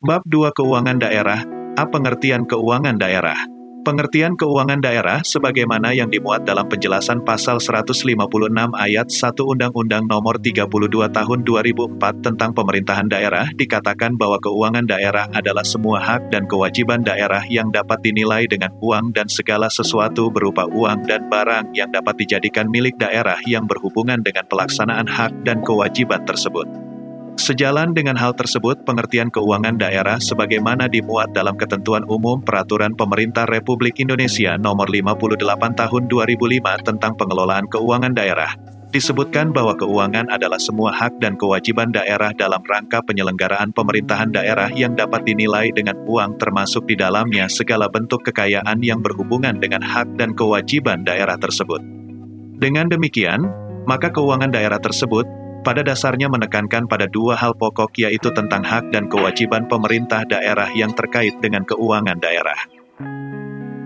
Bab 2 Keuangan Daerah. A. Pengertian keuangan daerah. Pengertian keuangan daerah sebagaimana yang dimuat dalam penjelasan pasal 156 ayat 1 Undang-Undang Nomor 32 Tahun 2004 tentang Pemerintahan Daerah dikatakan bahwa keuangan daerah adalah semua hak dan kewajiban daerah yang dapat dinilai dengan uang dan segala sesuatu berupa uang dan barang yang dapat dijadikan milik daerah yang berhubungan dengan pelaksanaan hak dan kewajiban tersebut. Sejalan dengan hal tersebut, pengertian keuangan daerah sebagaimana dimuat dalam Ketentuan Umum Peraturan Pemerintah Republik Indonesia Nomor 58 Tahun 2005 tentang Pengelolaan Keuangan Daerah, disebutkan bahwa keuangan adalah semua hak dan kewajiban daerah dalam rangka penyelenggaraan pemerintahan daerah yang dapat dinilai dengan uang termasuk di dalamnya segala bentuk kekayaan yang berhubungan dengan hak dan kewajiban daerah tersebut. Dengan demikian, maka keuangan daerah tersebut pada dasarnya menekankan pada dua hal pokok, yaitu tentang hak dan kewajiban pemerintah daerah yang terkait dengan keuangan daerah.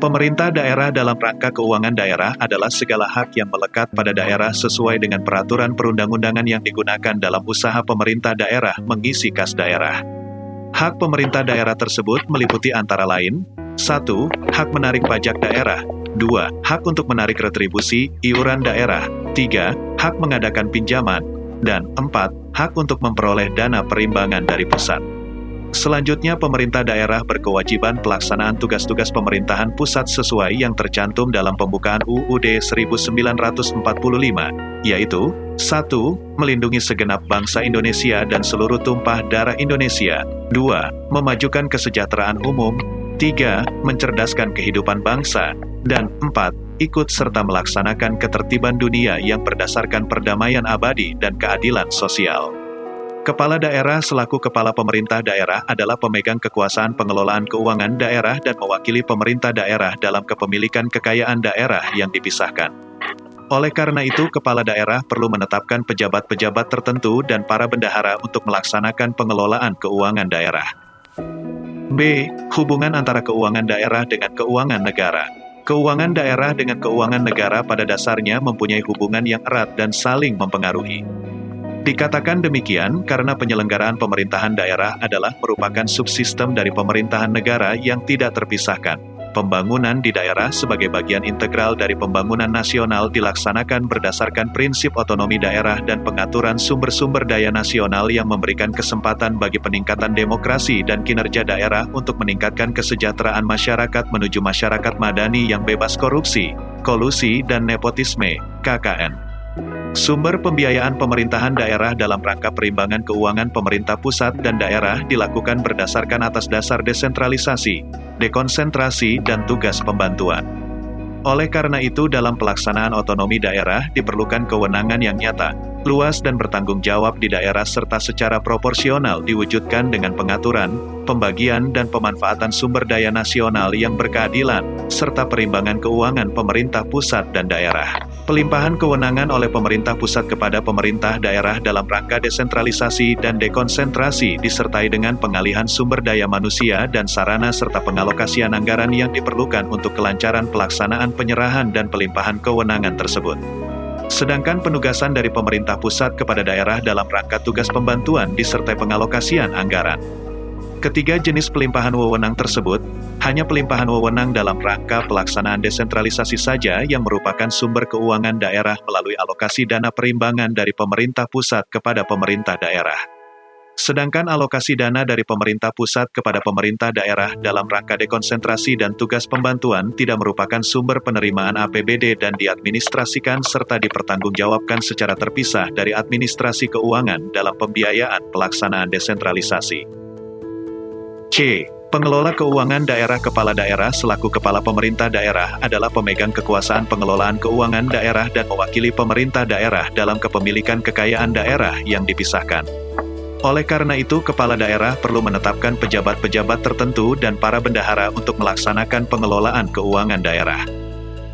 Pemerintah daerah dalam rangka keuangan daerah adalah segala hak yang melekat pada daerah sesuai dengan peraturan perundang-undangan yang digunakan dalam usaha pemerintah daerah mengisi kas daerah. Hak pemerintah daerah tersebut meliputi antara lain: 1. Hak menarik pajak daerah. 2. Hak untuk menarik retribusi, iuran daerah. 3. Hak mengadakan pinjaman. Dan 4. Hak untuk memperoleh dana perimbangan dari pusat. Selanjutnya, pemerintah daerah berkewajiban pelaksanaan tugas-tugas pemerintahan pusat sesuai yang tercantum dalam pembukaan UUD 1945, yaitu 1. Melindungi segenap bangsa Indonesia dan seluruh tumpah darah Indonesia. 2. Memajukan kesejahteraan umum. 3. Mencerdaskan kehidupan bangsa. Dan 4. Ikut serta melaksanakan ketertiban dunia yang berdasarkan perdamaian abadi dan keadilan sosial. Kepala daerah selaku kepala pemerintah daerah adalah pemegang kekuasaan pengelolaan keuangan daerah dan mewakili pemerintah daerah dalam kepemilikan kekayaan daerah yang dipisahkan. Oleh karena itu, kepala daerah perlu menetapkan pejabat-pejabat tertentu dan para bendahara untuk melaksanakan pengelolaan keuangan daerah. B. Hubungan antara keuangan daerah dengan keuangan negara. Keuangan daerah dengan keuangan negara pada dasarnya mempunyai hubungan yang erat dan saling mempengaruhi. Dikatakan demikian karena penyelenggaraan pemerintahan daerah adalah merupakan subsistem dari pemerintahan negara yang tidak terpisahkan. Pembangunan di daerah sebagai bagian integral dari pembangunan nasional dilaksanakan berdasarkan prinsip otonomi daerah dan pengaturan sumber-sumber daya nasional yang memberikan kesempatan bagi peningkatan demokrasi dan kinerja daerah untuk meningkatkan kesejahteraan masyarakat menuju masyarakat madani yang bebas korupsi, kolusi, dan nepotisme, KKN. Sumber pembiayaan pemerintahan daerah dalam rangka perimbangan keuangan pemerintah pusat dan daerah dilakukan berdasarkan atas dasar desentralisasi, dekonsentrasi, dan tugas pembantuan. Oleh karena itu, dalam pelaksanaan otonomi daerah diperlukan kewenangan yang nyata, luas, dan bertanggung jawab di daerah serta secara proporsional diwujudkan dengan pengaturan, pembagian, dan pemanfaatan sumber daya nasional yang berkeadilan, serta perimbangan keuangan pemerintah pusat dan daerah. Pelimpahan kewenangan oleh pemerintah pusat kepada pemerintah daerah dalam rangka desentralisasi dan dekonsentrasi disertai dengan pengalihan sumber daya manusia dan sarana serta pengalokasian anggaran yang diperlukan untuk kelancaran pelaksanaan penyerahan dan pelimpahan kewenangan tersebut. Sedangkan penugasan dari pemerintah pusat kepada daerah dalam rangka tugas pembantuan disertai pengalokasian anggaran. Ketiga jenis pelimpahan wewenang tersebut, hanya pelimpahan wewenang dalam rangka pelaksanaan desentralisasi saja yang merupakan sumber keuangan daerah melalui alokasi dana perimbangan dari pemerintah pusat kepada pemerintah daerah. Sedangkan alokasi dana dari pemerintah pusat kepada pemerintah daerah dalam rangka dekonsentrasi dan tugas pembantuan tidak merupakan sumber penerimaan APBD dan diadministrasikan serta dipertanggungjawabkan secara terpisah dari administrasi keuangan dalam pembiayaan pelaksanaan desentralisasi. C. Pengelola keuangan daerah. Kepala daerah selaku kepala pemerintah daerah adalah pemegang kekuasaan pengelolaan keuangan daerah dan mewakili pemerintah daerah dalam kepemilikan kekayaan daerah yang dipisahkan. Oleh karena itu, kepala daerah perlu menetapkan pejabat-pejabat tertentu dan para bendahara untuk melaksanakan pengelolaan keuangan daerah.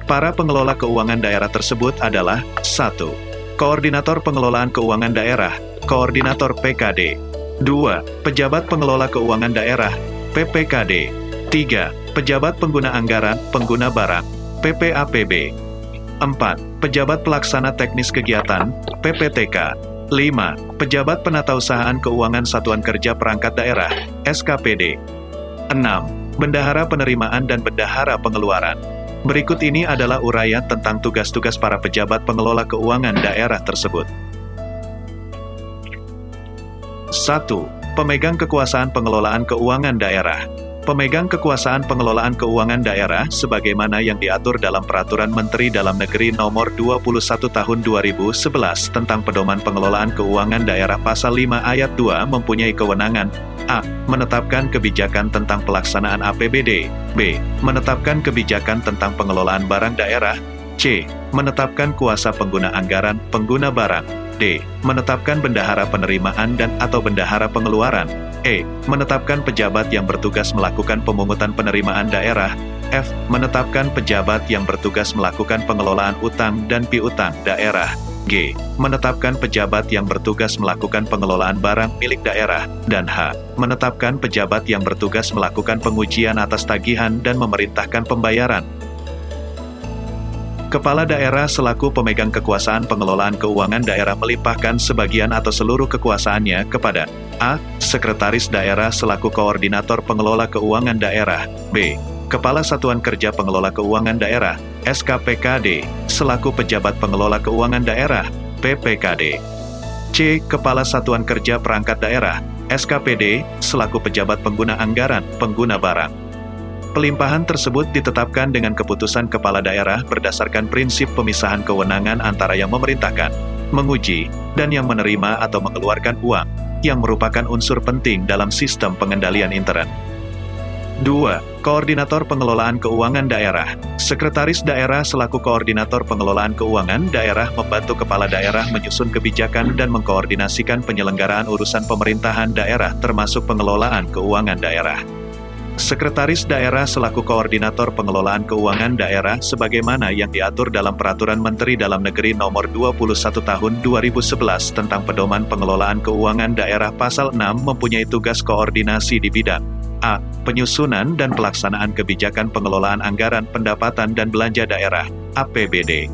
Para pengelola keuangan daerah tersebut adalah 1. Koordinator pengelolaan keuangan daerah, koordinator PKD. 2. Pejabat pengelola keuangan daerah, PPKD. 3. Pejabat pengguna anggaran, pengguna barang, PPAPB. 4. Pejabat pelaksana teknis kegiatan, PPTK. 5. Pejabat Penatausahaan Keuangan Satuan Kerja Perangkat Daerah, SKPD. 6. Bendahara Penerimaan dan Bendahara Pengeluaran. Berikut ini adalah uraian tentang tugas-tugas para pejabat pengelola keuangan daerah tersebut. 1. Pemegang kekuasaan pengelolaan keuangan daerah. Pemegang kekuasaan pengelolaan keuangan daerah sebagaimana yang diatur dalam Peraturan Menteri Dalam Negeri Nomor 21 Tahun 2011 tentang Pedoman Pengelolaan Keuangan Daerah Pasal 5 Ayat 2 mempunyai kewenangan A. Menetapkan kebijakan tentang pelaksanaan APBD. B. Menetapkan kebijakan tentang pengelolaan barang daerah. C. Menetapkan kuasa pengguna anggaran, pengguna barang. D. Menetapkan bendahara penerimaan dan atau bendahara pengeluaran. E. Menetapkan pejabat yang bertugas melakukan pemungutan penerimaan daerah. F. Menetapkan pejabat yang bertugas melakukan pengelolaan utang dan piutang daerah. G. Menetapkan pejabat yang bertugas melakukan pengelolaan barang milik daerah. Dan H. Menetapkan pejabat yang bertugas melakukan pengujian atas tagihan dan memerintahkan pembayaran. Kepala daerah selaku pemegang kekuasaan pengelolaan keuangan daerah melimpahkan sebagian atau seluruh kekuasaannya kepada A. Sekretaris daerah selaku koordinator pengelola keuangan daerah. B. Kepala Satuan Kerja Pengelola Keuangan Daerah, SKPKD, selaku pejabat pengelola keuangan daerah, PPKD. C. Kepala Satuan Kerja Perangkat Daerah, SKPD, selaku pejabat pengguna anggaran, pengguna barang. Pelimpahan tersebut ditetapkan dengan keputusan kepala daerah berdasarkan prinsip pemisahan kewenangan antara yang memerintahkan, menguji, dan yang menerima atau mengeluarkan uang, yang merupakan unsur penting dalam sistem pengendalian intern. 2. Koordinator Pengelolaan Keuangan Daerah. Sekretaris daerah selaku koordinator pengelolaan keuangan daerah membantu kepala daerah menyusun kebijakan dan mengkoordinasikan penyelenggaraan urusan pemerintahan daerah termasuk pengelolaan keuangan daerah. Sekretaris daerah selaku koordinator pengelolaan keuangan daerah sebagaimana yang diatur dalam Peraturan Menteri Dalam Negeri Nomor 21 Tahun 2011 tentang Pedoman Pengelolaan Keuangan Daerah Pasal 6 mempunyai tugas koordinasi di bidang A. Penyusunan dan pelaksanaan kebijakan pengelolaan anggaran pendapatan dan belanja daerah, APBD.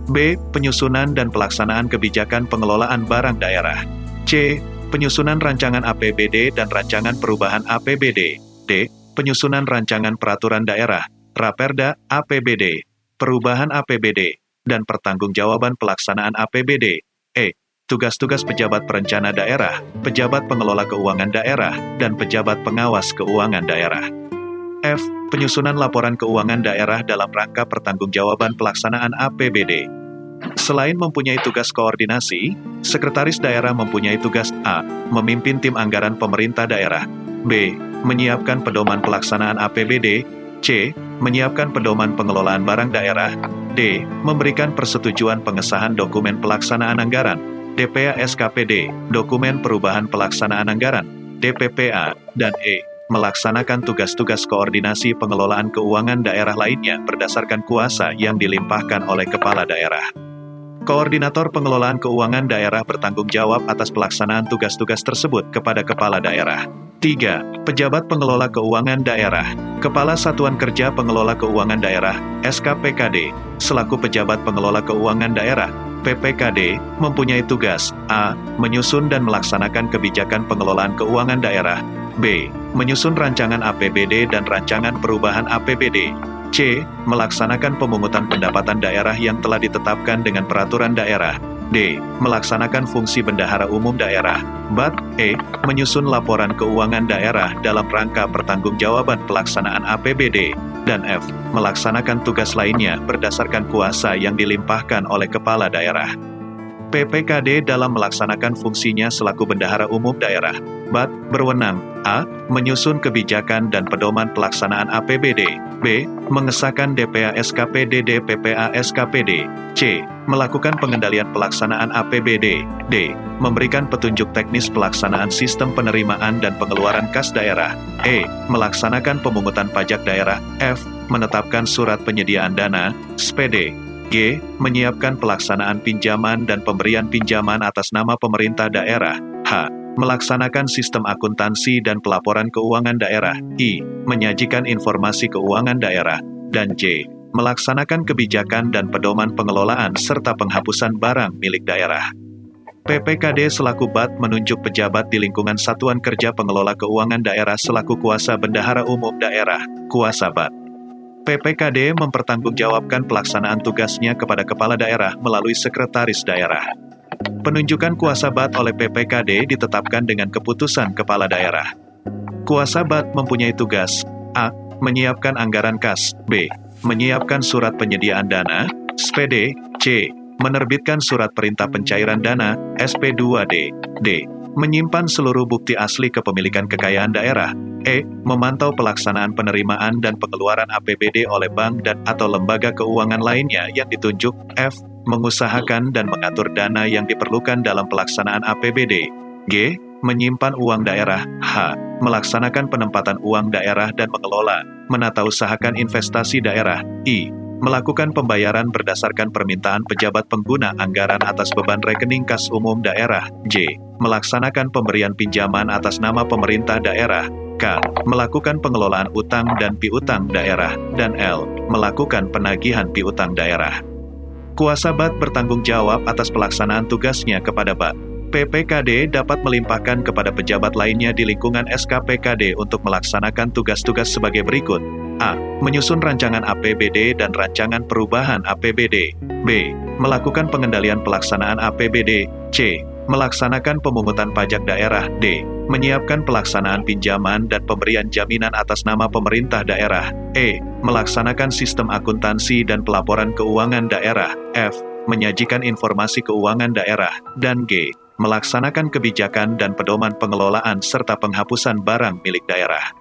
B. Penyusunan dan pelaksanaan kebijakan pengelolaan barang daerah. C. Penyusunan rancangan APBD dan rancangan perubahan APBD. D. Penyusunan rancangan peraturan daerah, Raperda, APBD, perubahan APBD, dan pertanggungjawaban pelaksanaan APBD. E. Tugas-tugas pejabat perencana daerah, pejabat pengelola keuangan daerah, dan pejabat pengawas keuangan daerah. F. Penyusunan laporan keuangan daerah dalam rangka pertanggungjawaban pelaksanaan APBD. Selain mempunyai tugas koordinasi, sekretaris daerah mempunyai tugas A. Memimpin tim anggaran pemerintah daerah. B. Menyiapkan pedoman pelaksanaan APBD. C. Menyiapkan pedoman pengelolaan barang daerah. D. Memberikan persetujuan pengesahan dokumen pelaksanaan anggaran, DPA SKPD, dokumen perubahan pelaksanaan anggaran, DPPA, dan E. Melaksanakan tugas-tugas koordinasi pengelolaan keuangan daerah lainnya berdasarkan kuasa yang dilimpahkan oleh kepala daerah. Koordinator pengelolaan keuangan daerah bertanggung jawab atas pelaksanaan tugas-tugas tersebut kepada kepala daerah. 3. Pejabat pengelola keuangan daerah. Kepala Satuan Kerja Pengelola Keuangan Daerah, SKPKD, selaku pejabat pengelola keuangan daerah, PPKD, mempunyai tugas A. Menyusun dan melaksanakan kebijakan pengelolaan keuangan daerah. B. Menyusun rancangan APBD dan rancangan perubahan APBD. C. Melaksanakan pemungutan pendapatan daerah yang telah ditetapkan dengan peraturan daerah. D. Melaksanakan fungsi bendahara umum daerah. Bat. E. Menyusun laporan keuangan daerah dalam rangka pertanggungjawaban pelaksanaan APBD. Dan F. Melaksanakan tugas lainnya berdasarkan kuasa yang dilimpahkan oleh kepala daerah. PPKD dalam melaksanakan fungsinya selaku bendahara umum daerah. Bat. Berwenang A. Menyusun kebijakan dan pedoman pelaksanaan APBD. B. Mengesahkan DPA SKPD DPPA SKPD. C. Melakukan pengendalian pelaksanaan APBD. D. Memberikan petunjuk teknis pelaksanaan sistem penerimaan dan pengeluaran kas daerah. E. Melaksanakan pemungutan pajak daerah. F. Menetapkan surat penyediaan dana, SPD. G. Menyiapkan pelaksanaan pinjaman dan pemberian pinjaman atas nama pemerintah daerah. H. Melaksanakan sistem akuntansi dan pelaporan keuangan daerah. I. Menyajikan informasi keuangan daerah. Dan J. Melaksanakan kebijakan dan pedoman pengelolaan serta penghapusan barang milik daerah. PPKD selaku BAT menunjuk pejabat di lingkungan Satuan Kerja Pengelola Keuangan Daerah selaku kuasa bendahara umum daerah, kuasa BAT. PPKD mempertanggungjawabkan pelaksanaan tugasnya kepada kepala daerah melalui sekretaris daerah. Penunjukan kuasa BAT oleh PPKD ditetapkan dengan keputusan kepala daerah. Kuasa BAT mempunyai tugas: A. Menyiapkan anggaran kas. B. Menyiapkan surat penyediaan dana, SPD. C. Menerbitkan surat perintah pencairan dana, SP2D. D. Menyimpan seluruh bukti asli kepemilikan kekayaan daerah. E. Memantau pelaksanaan penerimaan dan pengeluaran APBD oleh bank dan atau lembaga keuangan lainnya yang ditunjuk. F. Mengusahakan dan mengatur dana yang diperlukan dalam pelaksanaan APBD. G. Menyimpan uang daerah. H. Melaksanakan penempatan uang daerah dan mengelola, menata usahakan investasi daerah. I. Melakukan pembayaran berdasarkan permintaan pejabat pengguna anggaran atas beban rekening kas umum daerah. J. Melaksanakan pemberian pinjaman atas nama pemerintah daerah. K. Melakukan pengelolaan utang dan piutang daerah. Dan L. Melakukan penagihan piutang daerah. Kuasa BAT bertanggung jawab atas pelaksanaan tugasnya kepada BAT. PPKD dapat melimpahkan kepada pejabat lainnya di lingkungan SKPKD untuk melaksanakan tugas-tugas sebagai berikut. A. Menyusun rancangan APBD dan rancangan perubahan APBD. B. Melakukan pengendalian pelaksanaan APBD. C. Melaksanakan pemungutan pajak daerah. D. Menyiapkan pelaksanaan pinjaman dan pemberian jaminan atas nama pemerintah daerah. E. Melaksanakan sistem akuntansi dan pelaporan keuangan daerah. F. Menyajikan informasi keuangan daerah. Dan G. Melaksanakan kebijakan dan pedoman pengelolaan serta penghapusan barang milik daerah.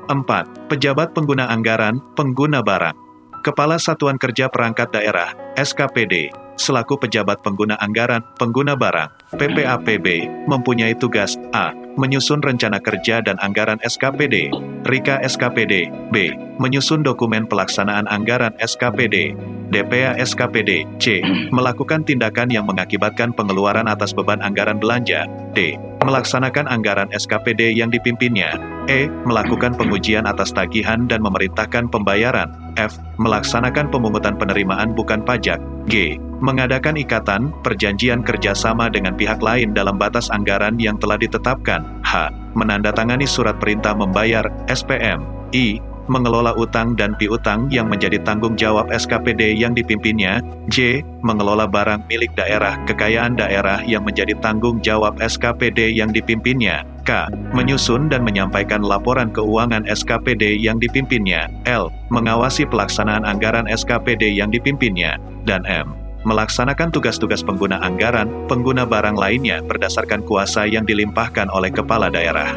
4. Pejabat pengguna anggaran, pengguna barang. Kepala Satuan Kerja Perangkat Daerah, SKPD, selaku pejabat pengguna anggaran, pengguna barang, PPAPB, mempunyai tugas: A. Menyusun rencana kerja dan anggaran SKPD, RIKA SKPD. B. Menyusun dokumen pelaksanaan anggaran SKPD, DPA SKPD. C. Melakukan tindakan yang mengakibatkan pengeluaran atas beban anggaran belanja. D. Melaksanakan anggaran SKPD yang dipimpinnya. E. Melakukan pengujian atas tagihan dan memerintahkan pembayaran. F. Melaksanakan pemungutan penerimaan bukan pajak. G. Mengadakan ikatan, perjanjian kerjasama dengan pihak lain dalam batas anggaran yang telah ditetapkan. H. Menandatangani surat perintah membayar, SPM. I. Mengelola utang dan piutang yang menjadi tanggung jawab SKPD yang dipimpinnya. J. Mengelola barang milik daerah, kekayaan daerah yang menjadi tanggung jawab SKPD yang dipimpinnya. K. Menyusun dan menyampaikan laporan keuangan SKPD yang dipimpinnya. L. Mengawasi pelaksanaan anggaran SKPD yang dipimpinnya. Dan M. Melaksanakan tugas-tugas pengguna anggaran, pengguna barang lainnya berdasarkan kuasa yang dilimpahkan oleh kepala daerah.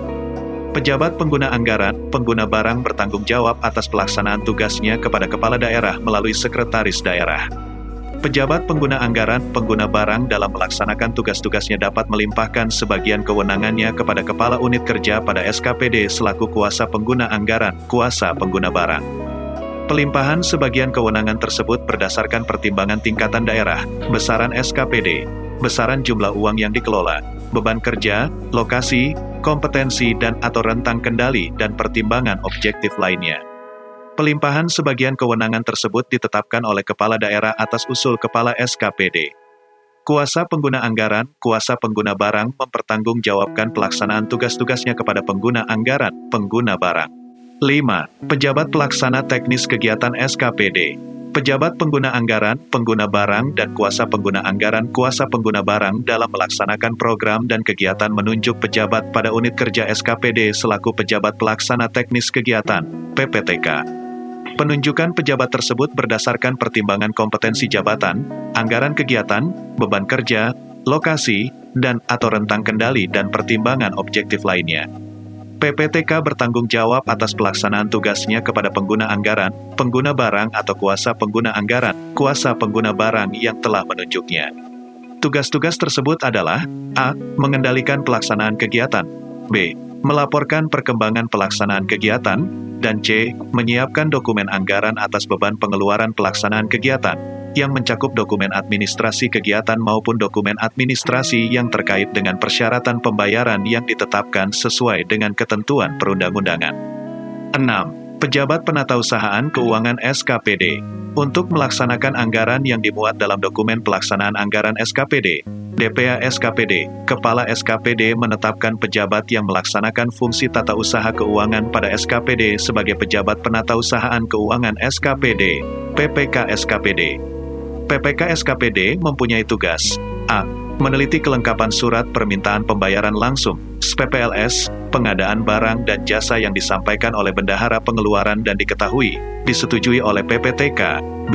Pejabat pengguna anggaran, pengguna barang bertanggung jawab atas pelaksanaan tugasnya kepada kepala daerah melalui sekretaris daerah. Pejabat pengguna anggaran, pengguna barang dalam melaksanakan tugas-tugasnya dapat melimpahkan sebagian kewenangannya kepada kepala unit kerja pada SKPD selaku kuasa pengguna anggaran, kuasa pengguna barang. Pelimpahan sebagian kewenangan tersebut berdasarkan pertimbangan tingkatan daerah, besaran SKPD, besaran jumlah uang yang dikelola, beban kerja, lokasi, kompetensi dan atau rentang kendali dan pertimbangan objektif lainnya. Pelimpahan sebagian kewenangan tersebut ditetapkan oleh kepala daerah atas usul kepala SKPD. Kuasa pengguna anggaran, kuasa pengguna barang mempertanggungjawabkan pelaksanaan tugas-tugasnya kepada pengguna anggaran, pengguna barang. 5. Pejabat pelaksana teknis kegiatan SKPD. Pejabat pengguna anggaran, pengguna barang, dan kuasa pengguna anggaran, kuasa pengguna barang dalam melaksanakan program dan kegiatan menunjuk pejabat pada unit kerja SKPD selaku pejabat pelaksana teknis kegiatan, PPTK. Penunjukan pejabat tersebut berdasarkan pertimbangan kompetensi jabatan, anggaran kegiatan, beban kerja, lokasi, dan atau rentang kendali dan pertimbangan objektif lainnya. PPTK bertanggung jawab atas pelaksanaan tugasnya kepada pengguna anggaran, pengguna barang atau kuasa pengguna anggaran, kuasa pengguna barang yang telah menunjuknya. Tugas-tugas tersebut adalah: A. Mengendalikan pelaksanaan kegiatan. B. Melaporkan perkembangan pelaksanaan kegiatan. Dan C. Menyiapkan dokumen anggaran atas beban pengeluaran pelaksanaan kegiatan, yang mencakup dokumen administrasi kegiatan maupun dokumen administrasi yang terkait dengan persyaratan pembayaran yang ditetapkan sesuai dengan ketentuan perundang-undangan. 6. Pejabat Penatausahaan Keuangan SKPD. Untuk melaksanakan anggaran yang dimuat dalam dokumen pelaksanaan anggaran SKPD, DPA SKPD, Kepala SKPD menetapkan pejabat yang melaksanakan fungsi tata usaha keuangan pada SKPD sebagai pejabat penatausahaan keuangan SKPD, PPK SKPD. PPK SKPD mempunyai tugas A. Meneliti kelengkapan surat permintaan pembayaran langsung, SPPLS, pengadaan barang dan jasa yang disampaikan oleh bendahara pengeluaran dan diketahui, disetujui oleh PPTK. B.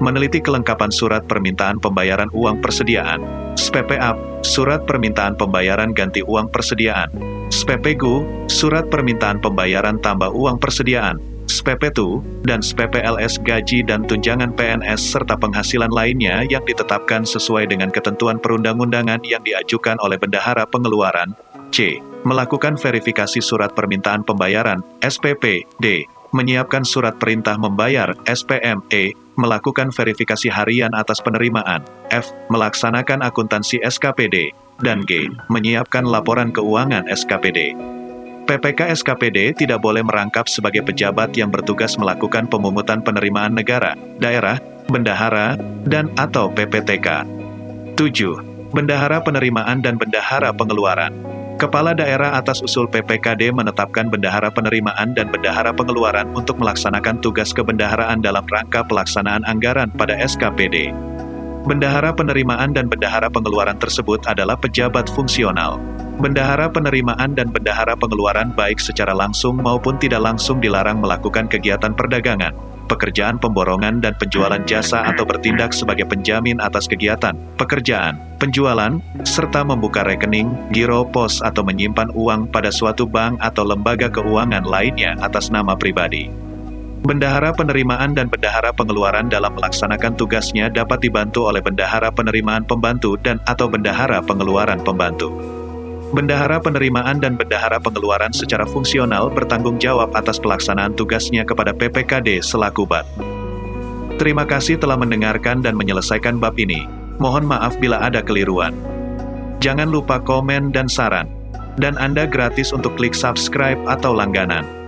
Meneliti kelengkapan surat permintaan pembayaran uang persediaan, SPPAP, surat permintaan pembayaran ganti uang persediaan, SPPGU, surat permintaan pembayaran tambah uang persediaan, SPP2, dan SPPLS gaji dan tunjangan PNS serta penghasilan lainnya yang ditetapkan sesuai dengan ketentuan perundang-undangan yang diajukan oleh bendahara pengeluaran. C. Melakukan verifikasi surat permintaan pembayaran, SPP. D. Menyiapkan surat perintah membayar, SPM. E. Melakukan verifikasi harian atas penerimaan, F. Melaksanakan akuntansi SKPD, dan G. Menyiapkan laporan keuangan SKPD. PPK SKPD tidak boleh merangkap sebagai pejabat yang bertugas melakukan pemungutan penerimaan negara, daerah, bendahara, dan atau PPTK. 7. Bendahara penerimaan dan bendahara pengeluaran. Kepala daerah atas usul PPKD menetapkan bendahara penerimaan dan bendahara pengeluaran untuk melaksanakan tugas kebendaharaan dalam rangka pelaksanaan anggaran pada SKPD. Bendahara penerimaan dan bendahara pengeluaran tersebut adalah pejabat fungsional. Bendahara penerimaan dan bendahara pengeluaran baik secara langsung maupun tidak langsung dilarang melakukan kegiatan perdagangan, pekerjaan pemborongan dan penjualan jasa atau bertindak sebagai penjamin atas kegiatan, pekerjaan, penjualan, serta membuka rekening, giro pos atau menyimpan uang pada suatu bank atau lembaga keuangan lainnya atas nama pribadi. Bendahara penerimaan dan bendahara pengeluaran dalam melaksanakan tugasnya dapat dibantu oleh bendahara penerimaan pembantu dan atau bendahara pengeluaran pembantu. Bendahara penerimaan dan bendahara pengeluaran secara fungsional bertanggung jawab atas pelaksanaan tugasnya kepada PPKD selaku BAT. Terima kasih telah mendengarkan dan menyelesaikan bab ini. Mohon maaf bila ada keliruan. Jangan lupa komen dan saran. Dan Anda gratis untuk klik subscribe atau langganan.